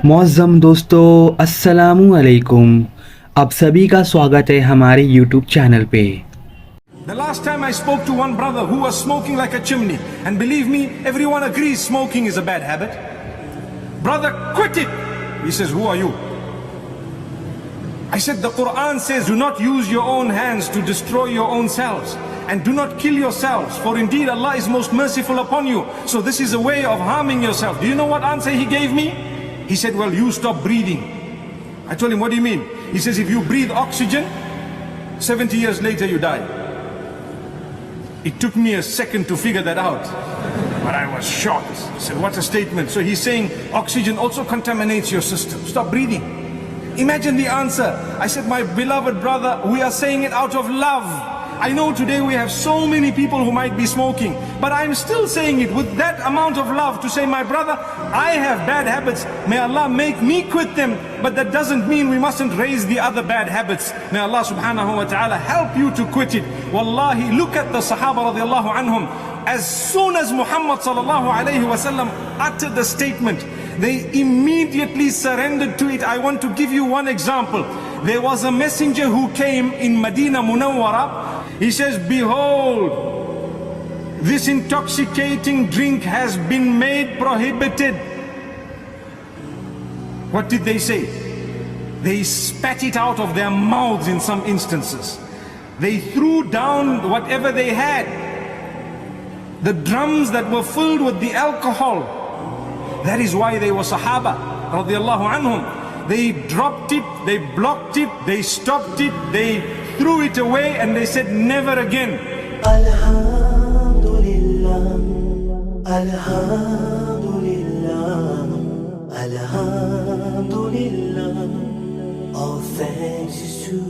मौज़्ज़म दोस्तों अस्सलामु अलैकुम। आप सभी का स्वागत है हमारे यूट्यूब चैनल पे। The last time I spoke to one brother who was smoking like a chimney, and believe me, everyone agrees smoking is a bad habit. Brother, quit it. He says, who are you? I said, the Quran says, do not use your own hands to destroy your own selves, and do not kill yourselves, for indeed Allah is most merciful upon you. So this is a way of harming yourself. Do you know what answer he gave me? He said, well, you stop breathing. I told him, what do you mean? He says, if you breathe oxygen, 70 years later you die. It took me a second to figure that out, but I was shocked. I said, what a statement. So he's saying oxygen also contaminates your system. Stop breathing. Imagine the answer. I said, my beloved brother, we are saying it out of love. I know today we have so many people who might be smoking, but I'm still saying it with that amount of love to say, my brother, I have bad habits. May Allah make me quit them, but that doesn't mean we mustn't raise the other bad habits. May Allah subhanahu wa ta'ala help you to quit it. Wallahi, look at the Sahaba radiallahu anhum. As soon as Muhammad sallallahu alayhi wa sallam uttered the statement, they immediately surrendered to it. I want to give you one example. There was a messenger who came in Medina Munawwara. He says, behold, this intoxicating drink has been made prohibited. What did they say? They spat it out of their mouths in some instances. They threw down whatever they had. The drums that were filled with the alcohol. That is why they were Sahaba radiallahu anhum. They dropped it, they blocked it, they stopped it, they threw it away, and they said never again. Alhamdulillah, Alhamdulillah, Alhamdulillah. All thanks is to